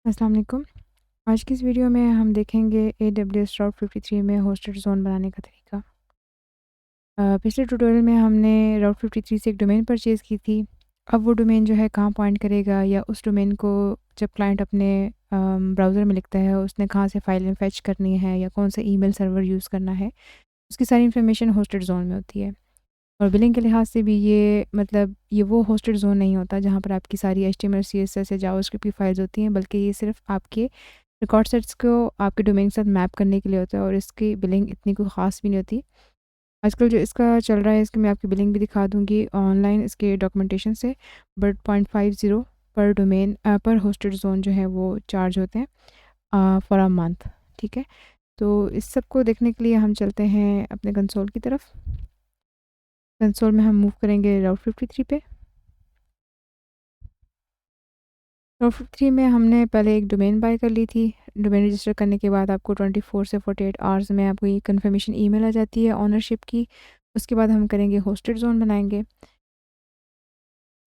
अस्सलाम वालेकुम। आज की इस वीडियो में हम देखेंगे AWS राउट 53 में होस्टेड ज़ोन बनाने का तरीका। पिछले ट्यूटोरियल में हमने राउट 53 से एक डोमेन परचेज़ की थी। अब वो डोमेन जो है कहाँ पॉइंट करेगा, या उस डोमेन को जब क्लाइंट अपने ब्राउज़र में लिखता है उसने कहाँ से फाइलें फेच करनी है या कौन सा ईमेल सर्वर यूज़ करना है, उसकी सारी इन्फॉर्मेशन होस्टेड ज़ोन में होती है। और बिलिंग के लिहाज से भी ये वो होस्टेड ज़ोन नहीं होता जहाँ पर आपकी सारी HTML CSS या जावास्क्रिप्ट की फाइल्स होती हैं, बल्कि ये सिर्फ़ आपके रिकॉर्ड सेट्स को आपके डोमेन के साथ मैप करने के लिए होता है, और इसकी बिलिंग इतनी कोई ख़ास भी नहीं होती। आजकल जो इसका चल रहा है, इसकी मैं आपकी बिलिंग भी दिखा दूँगी ऑनलाइन इसके डॉक्यूमेंटेशन से। बट 0.50 पर डोमेन पर होस्टेड ज़ोन जो है वो चार्ज होते हैं फॉर अ मंथ। ठीक है, तो इस सब को देखने के लिए हम चलते हैं अपने कंसोल की तरफ। कंसोल में हम मूव करेंगे राउट 53 पे। राउट 53 में हमने पहले एक डोमेन बाय कर ली थी। डोमेन रजिस्टर करने के बाद आपको 24 से 48 आवर्स में आपको ये कन्फर्मेशन ईमेल आ जाती है ओनरशिप की। उसके बाद हम करेंगे होस्टेड ज़ोन बनाएंगे।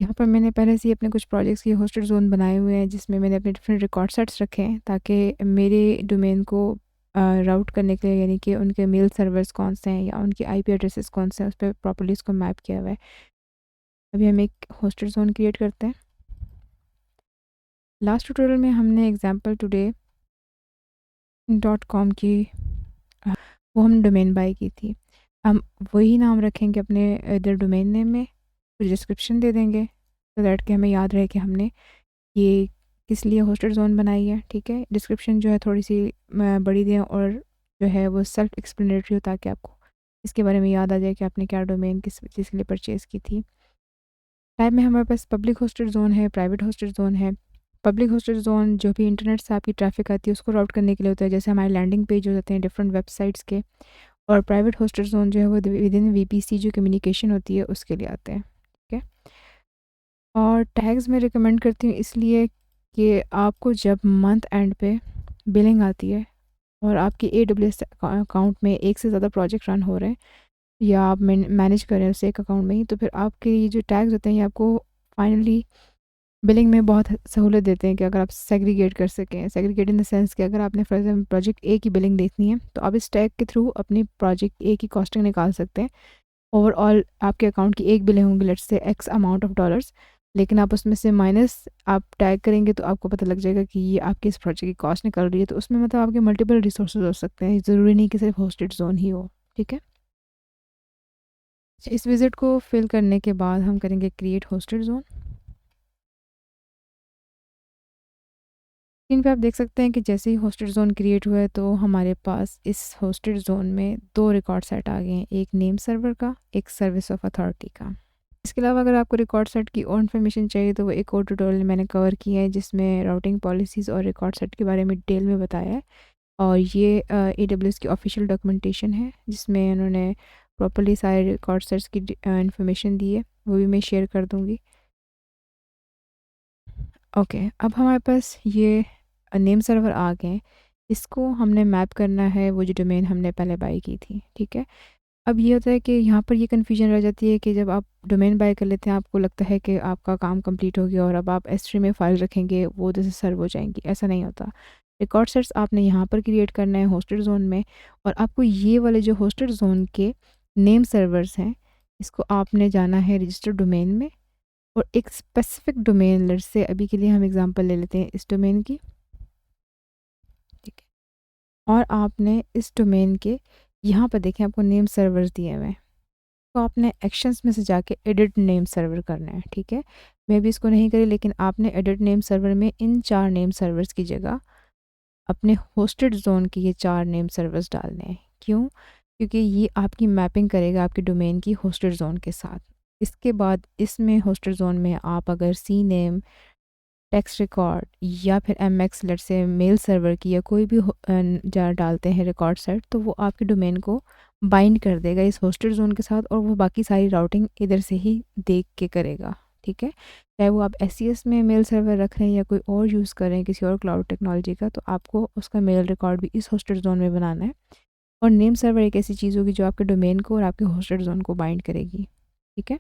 यहाँ पर मैंने पहले से ही अपने कुछ प्रोजेक्ट्स की होस्टेड ज़ोन बनाए हुए हैं, जिसमें मैंने अपने डिफरेंट रिकॉर्ड सेट्स रखे हैं ताकि मेरे डोमेन को राउट करने के लिए, यानी कि उनके मेल सर्वर्स कौन से हैं या उनके IP एड्रेसेस कौन से हैं, उस पर प्रॉपर्ली इसको मैप किया हुआ है। अभी हम एक होस्टेड ज़ोन क्रिएट करते हैं। लास्ट ट्यूटोरियल में हमने एग्जाम्पल टुडे .com की वो हमने डोमेन बाय की थी। हम वही नाम रखेंगे अपने इधर डोमेन नेम में, कुछ डिस्क्रिप्शन दे देंगे सो दैट कि हमें याद रहे कि हमने ये किस लिए होस्टेड ज़ोन बनाई है। ठीक है, डिस्क्रिप्शन जो है थोड़ी सी बड़ी दें और जो है वो सेल्फ एक्सप्लेनेटरी हो, ताकि आपको इसके बारे में याद आ जाए कि आपने क्या डोमेन किस चीज़ के लिए परचेज़ की थी। टाइप में हमारे पास पब्लिक होस्टेड ज़ोन है, प्राइवेट होस्टेड ज़ोन है। पब्लिक होस्टेड ज़ोन जो भी इंटरनेट से आपकी ट्रैफिक आती है उसको राउट करने के लिए होता है, जैसे हमारे लैंडिंग पेज हो जाते हैं डिफरेंट वेबसाइट्स के। और प्राइवेट होस्टेड ज़ोन जो है वो विद इन VPC जो कम्युनिकेशन होती है उसके लिए आते हैं। ठीक है, और टैग्स मैं रिकमेंड करती हूँ इसलिए कि आपको जब मंथ एंड पे बिलिंग आती है और आपकी AWS अकाउंट में एक से ज़्यादा प्रोजेक्ट रन हो रहे हैं, या आप मैनेज कर रहे हैं उसे एक अकाउंट में ही, तो फिर आपके ये जो टैग्स होते हैं ये आपको फाइनली बिलिंग में बहुत सहूलत देते हैं कि अगर आप सेग्रीगेट कर सकें। सेग्रीगेट इन द सेंस कि अगर आपने फॉर एग्जाम्पल प्रोजेक्ट A की बिलिंग देखनी है तो आप इस टैग के थ्रू अपनी प्रोजेक्ट A की कॉस्टिंग निकाल सकते हैं। ओवरऑल आपके अकाउंट की एक बिलिंग होंगी, let's say X amount of dollars, लेकिन आप उसमें से माइनस आप टैग करेंगे तो आपको पता लग जाएगा कि ये आपकी इस प्रोजेक्ट की कॉस्ट निकल रही है। तो उसमें मतलब आपके मल्टीपल रिसोर्सेज हो सकते हैं, ज़रूरी नहीं कि सिर्फ होस्टेड जोन ही हो। ठीक है, इस विजिट को फिल करने के बाद हम करेंगे क्रिएट होस्टेड जोन। स्क्रीन पे आप देख सकते हैं कि जैसे ही होस्टेड ज़ोन क्रिएट हुआ है तो हमारे पास इस होस्टेड ज़ोन में दो रिकॉर्ड सेट आ गए हैं, एक नेम सर्वर का, एक सर्विस ऑफ अथॉरिटी का। इसके अलावा अगर आपको रिकॉर्ड सेट की और इन्फॉर्मेशन चाहिए तो वो एक और ट्यूटोरियल मैंने कवर किया है, जिसमें राउटिंग पॉलिसीज़ और रिकॉर्ड सेट के बारे में डिटेल में बताया है। और ये AWS की ऑफिशियल डॉक्यूमेंटेशन है, जिसमें उन्होंने प्रॉपर्ली सारे रिकॉर्ड सेट्स की इन्फॉर्मेशन दी है, वो भी मैं शेयर कर दूँगी। ओके, अब हमारे पास ये नेम सर्वर आ गए हैं। इसको हमने मैप करना है वो जो डोमेन हमने पहले बाय की थी। ठीक है, अब ये होता है कि यहाँ पर ये कन्फ्यूजन रह जाती है कि जब आप डोमेन बाय कर लेते हैं आपको लगता है कि आपका काम कंप्लीट हो गया और अब आप S3 में फाइल रखेंगे वो उधर से सर्व हो जाएंगी। ऐसा नहीं होता। रिकॉर्ड सेट्स आपने यहाँ पर क्रिएट करना है होस्टेड जोन में, और आपको ये वाले जो होस्टेड जोन के नेम सर्वर्स हैं इसको आपने जाना है रजिस्टर डोमेन में, और एक स्पेसिफिक डोमेन, लेट्स से अभी के लिए हम एग्जांपल ले लेते हैं इस डोमेन की। ठीक है, और आपने इस डोमेन के यहाँ पर देखें आपको नेम सर्वर्स दिए हुए हैं, तो आपने एक्शंस में से जाके एडिट नेम सर्वर करना है। ठीक है, मैं भी इसको नहीं करी, लेकिन आपने एडिट नेम सर्वर में इन 4 नेम सर्वर्स की जगह अपने होस्टेड जोन के ये 4 नेम सर्वर्स डालने हैं। क्यों? क्योंकि ये आपकी मैपिंग करेगा आपकी डोमेन की होस्टेड जोन के साथ। इसके बाद इसमें होस्टेड जोन में आप अगर सी नेम, टेक्स्ट रिकॉर्ड या फिर MX लेट से मेल सर्वर की या कोई भी जा डालते हैं रिकॉर्ड सेट, तो वो आपके डोमेन को बाइंड कर देगा इस होस्टेड जोन के साथ, और वो बाकी सारी राउटिंग इधर से ही देख के करेगा। ठीक है, चाहे वो आप SCS में मेल सर्वर रख रहे हैं या कोई और यूज़ कर रहे हैं किसी और क्लाउड टेक्नोलॉजी का, तो आपको उसका मेल रिकॉर्ड भी इस होस्टेड जोन में बनाना है। और नेम सर्वर एक ऐसी चीज़ होगी जो आपके डोमेन को और आपके होस्टेड जोन को बाइंड करेगी। ठीक है,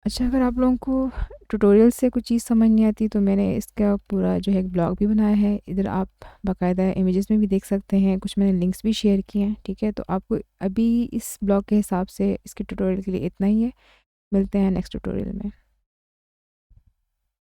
अच्छा, अगर आप लोगों को ट्यूटोरियल से कुछ चीज़ समझ नहीं आती तो मैंने इसका पूरा जो है एक ब्लॉग भी बनाया है। इधर आप बाकायदा इमेजेस में भी देख सकते हैं, कुछ मैंने लिंक्स भी शेयर किए हैं, ठीक है? तो आपको अभी इस ब्लॉग के हिसाब से इसके ट्यूटोरियल के लिए इतना ही है। मिलते हैं नेक्स्ट ट्यूटोरियल में।